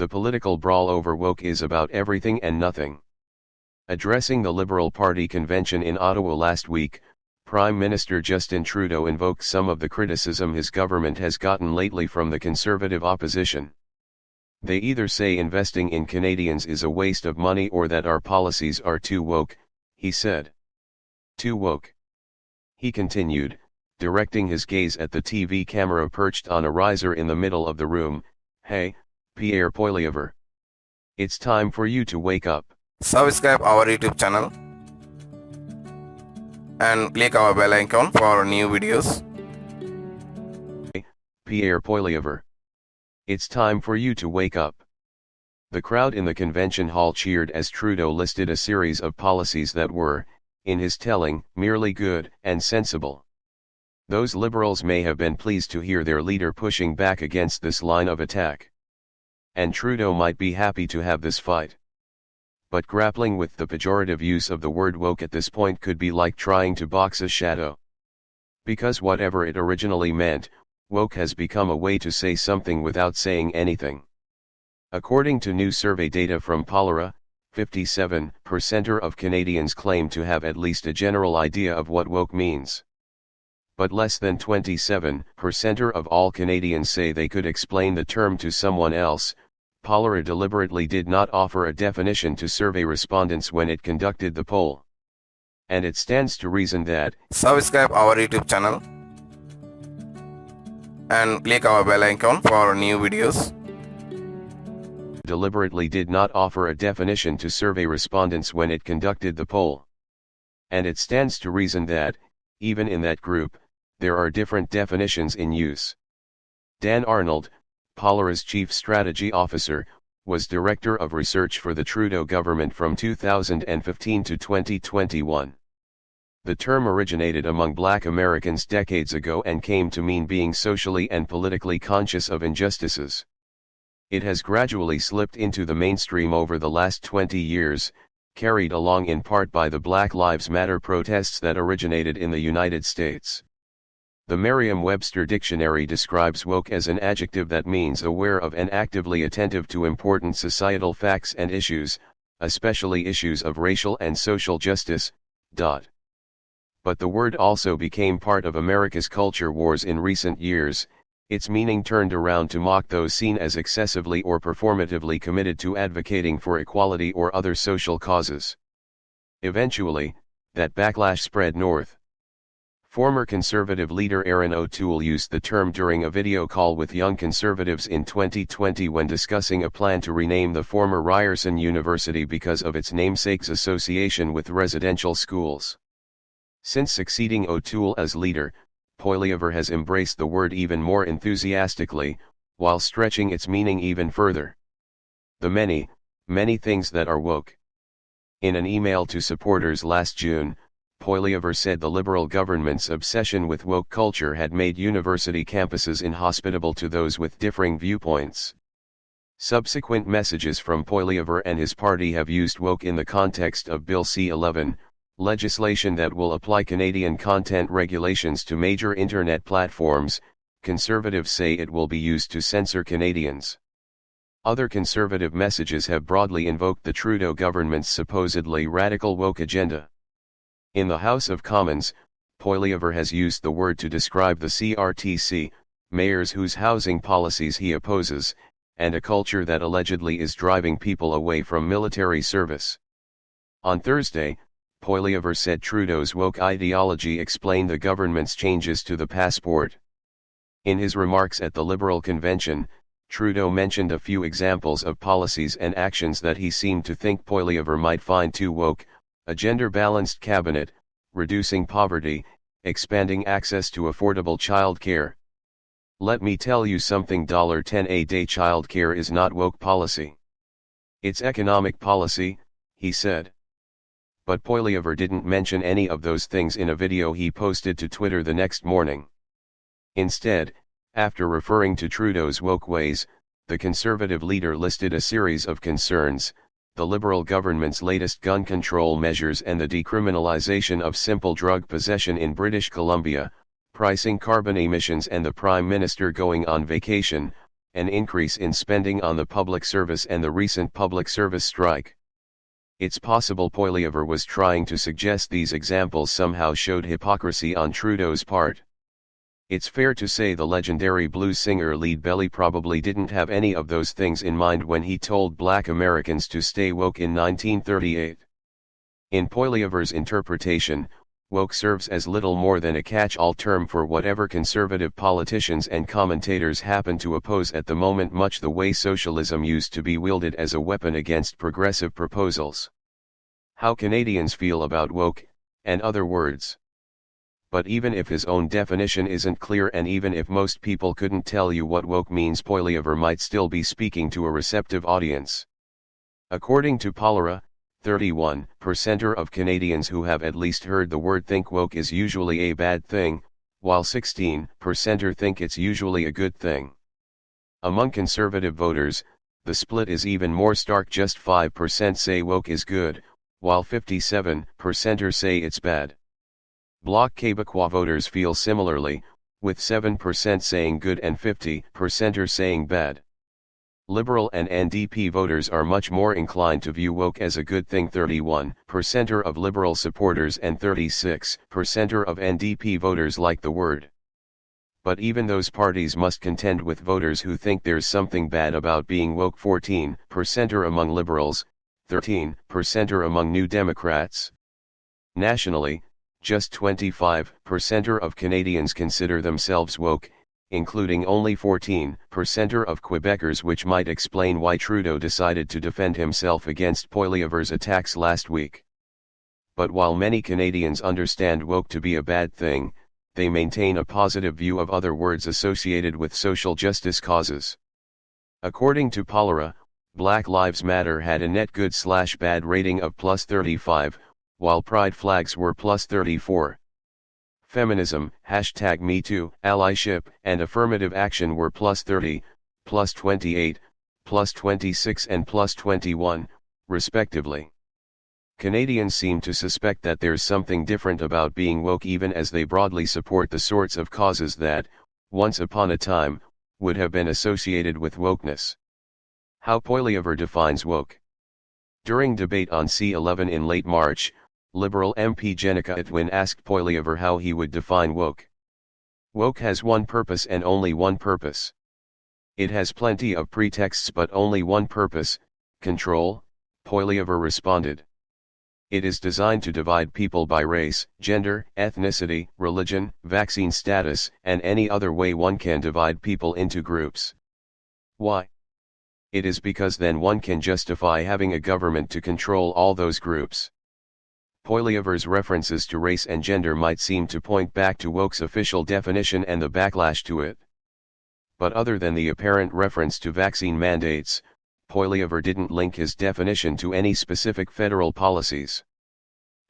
The political brawl over woke is about everything and nothing. Addressing the Liberal Party convention in Ottawa last week, Prime Minister Justin Trudeau invoked some of the criticism his government has gotten lately from the Conservative opposition. They either say investing in Canadians is a waste of money or that our policies are too woke, he said. Too woke. He continued, directing his gaze at the TV camera perched on a riser in the middle of the room. Hey, Pierre Poilievre. It's time for you to wake up. Subscribe our YouTube channel and click our bell icon for new videos. Pierre Poilievre. It's time for you to wake up. The crowd in the convention hall cheered as Trudeau listed a series of policies that were, in his telling, merely good and sensible. Those Liberals may have been pleased to hear their leader pushing back against this line of attack. And Trudeau might be happy to have this fight. But grappling with the pejorative use of the word woke at this point could be like trying to box a shadow. Because whatever it originally meant, woke has become a way to say something without saying anything. According to new survey data from Pollara, 57% of Canadians claim to have at least a general idea of what woke means. But less than 27% of all Canadians say they could explain the term to someone else. Pollara deliberately did not offer a definition to survey respondents when it conducted the poll. And it stands to reason that Subscribe our YouTube channel and click our bell icon for new videos. Deliberately did not offer a definition to survey respondents when it conducted the poll. And it stands to reason that, even in that group, there are different definitions in use. Dan Arnold, Pollara's chief strategy officer, was director of research for the Trudeau government from 2015 to 2021. The term originated among Black Americans decades ago and came to mean being socially and politically conscious of injustices. It has gradually slipped into the mainstream over the last 20 years, carried along in part by the Black Lives Matter protests that originated in the United States. The Merriam-Webster dictionary describes woke as an adjective that means aware of and actively attentive to important societal facts and issues, especially issues of racial and social justice. But the word also became part of America's culture wars in recent years, its meaning turned around to mock those seen as excessively or performatively committed to advocating for equality or other social causes. Eventually, that backlash spread north. Former Conservative leader Erin O'Toole used the term during a video call with young Conservatives in 2020 when discussing a plan to rename the former Ryerson University because of its namesake's association with residential schools. Since succeeding O'Toole as leader, Poilievre has embraced the word even more enthusiastically, while stretching its meaning even further. The many, many things that are woke. In an email to supporters last June, Poilievre said the Liberal government's obsession with woke culture had made university campuses inhospitable to those with differing viewpoints. Subsequent messages from Poilievre and his party have used woke in the context of Bill C-11, legislation that will apply Canadian content regulations to major internet platforms. Conservatives say it will be used to censor Canadians. Other Conservative messages have broadly invoked the Trudeau government's supposedly radical woke agenda. In the House of Commons, Poilievre has used the word to describe the CRTC, mayors whose housing policies he opposes, and a culture that allegedly is driving people away from military service. On Thursday, Poilievre said Trudeau's woke ideology explained the government's changes to the passport. In his remarks at the Liberal convention, Trudeau mentioned a few examples of policies and actions that he seemed to think Poilievre might find too woke: a gender-balanced cabinet, reducing poverty, expanding access to affordable child care. Let me tell you something, $10 a day child care is not woke policy. It's economic policy, he said. But Poilievre didn't mention any of those things in a video he posted to Twitter the next morning. Instead, after referring to Trudeau's woke ways, the Conservative leader listed a series of concerns: the Liberal government's latest gun control measures and the decriminalization of simple drug possession in British Columbia, pricing carbon emissions and the Prime Minister going on vacation, an increase in spending on the public service and the recent public service strike. It's possible Poilievre was trying to suggest these examples somehow showed hypocrisy on Trudeau's part. It's fair to say the legendary blues singer Lead Belly probably didn't have any of those things in mind when he told Black Americans to stay woke in 1938. In Poilievre's interpretation, woke serves as little more than a catch-all term for whatever conservative politicians and commentators happen to oppose at the moment, much the way socialism used to be wielded as a weapon against progressive proposals. How Canadians feel about woke, and other words. But even if his own definition isn't clear, and even if most people couldn't tell you what woke means, Poilievre might still be speaking to a receptive audience. According to Polera, 31% of Canadians who have at least heard the word think woke is usually a bad thing, while 16% think it's usually a good thing. Among conservative voters, the split is even more stark. Just 5% say woke is good, while 57% say it's bad. Bloc Québécois voters feel similarly, with 7% saying good and 50% saying bad. Liberal and NDP voters are much more inclined to view woke as a good thing. 31% of Liberal supporters and 36% of NDP voters like the word. But even those parties must contend with voters who think there's something bad about being woke. 14% are among Liberals, 13% are among New Democrats. Nationally, just 25% of Canadians consider themselves woke, including only 14% of Quebecers, which might explain why Trudeau decided to defend himself against Poilievre's attacks last week. But while many Canadians understand woke to be a bad thing, they maintain a positive view of other words associated with social justice causes. According to Polera, Black Lives Matter had a net good/bad rating of +35, while pride flags were +34. Feminism, #MeToo, allyship, and affirmative action were +30, +28, +26 and +21, respectively. Canadians seem to suspect that there's something different about being woke, even as they broadly support the sorts of causes that, once upon a time, would have been associated with wokeness. How Poilievre defines woke. During debate on C11 in late March, Liberal MP Jenica Atwin asked Poilievre how he would define woke. Woke has one purpose and only one purpose. It has plenty of pretexts but only one purpose: control, Poilievre responded. It is designed to divide people by race, gender, ethnicity, religion, vaccine status, and any other way one can divide people into groups. Why? It is because then one can justify having a government to control all those groups. Poilievre's references to race and gender might seem to point back to woke's official definition and the backlash to it. But other than the apparent reference to vaccine mandates, Poilievre didn't link his definition to any specific federal policies.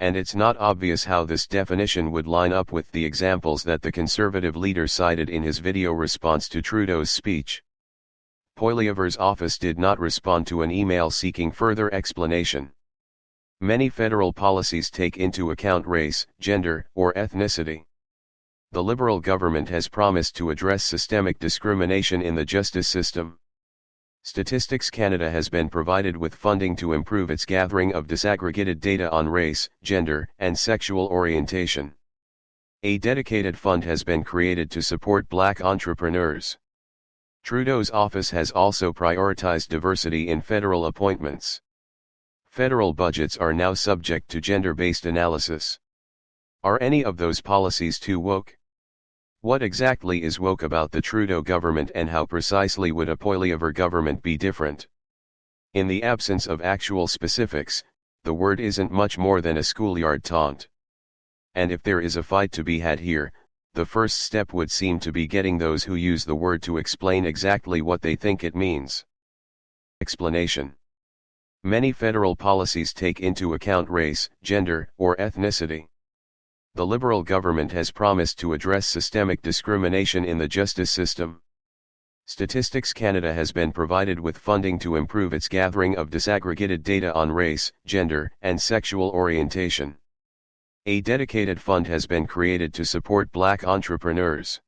And it's not obvious how this definition would line up with the examples that the Conservative leader cited in his video response to Trudeau's speech. Poilievre's office did not respond to an email seeking further explanation. Many federal policies take into account race, gender, or ethnicity. The Liberal government has promised to address systemic discrimination in the justice system. Statistics Canada has been provided with funding to improve its gathering of disaggregated data on race, gender, and sexual orientation. A dedicated fund has been created to support Black entrepreneurs. Trudeau's office has also prioritized diversity in federal appointments. Federal budgets are now subject to gender-based analysis. Are any of those policies too woke? What exactly is woke about the Trudeau government, and how precisely would a Poilievre government be different? In the absence of actual specifics, the word isn't much more than a schoolyard taunt. And if there is a fight to be had here, the first step would seem to be getting those who use the word to explain exactly what they think it means. Explanation. Many federal policies take into account race, gender, or ethnicity. The Liberal government has promised to address systemic discrimination in the justice system. Statistics Canada has been provided with funding to improve its gathering of disaggregated data on race, gender, and sexual orientation. A dedicated fund has been created to support Black entrepreneurs.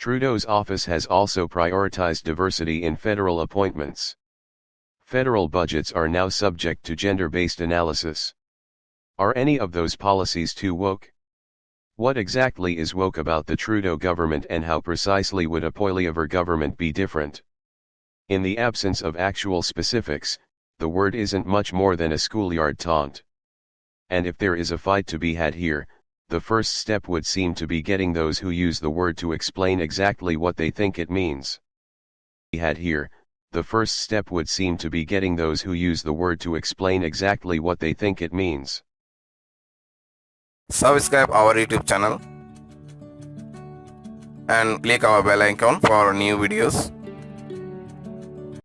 Trudeau's office has also prioritized diversity in federal appointments. Federal budgets are now subject to gender-based analysis. Are any of those policies too woke? What exactly is woke about the Trudeau government, and how precisely would a Poilievre government be different? In the absence of actual specifics, the word isn't much more than a schoolyard taunt. And if there is a fight to be had here, the first step would seem to be getting those who use the word to explain exactly what they think it means. The first step would seem to be getting those who use the word to explain exactly what they think it means. Subscribe our YouTube channel and click our bell icon for new videos.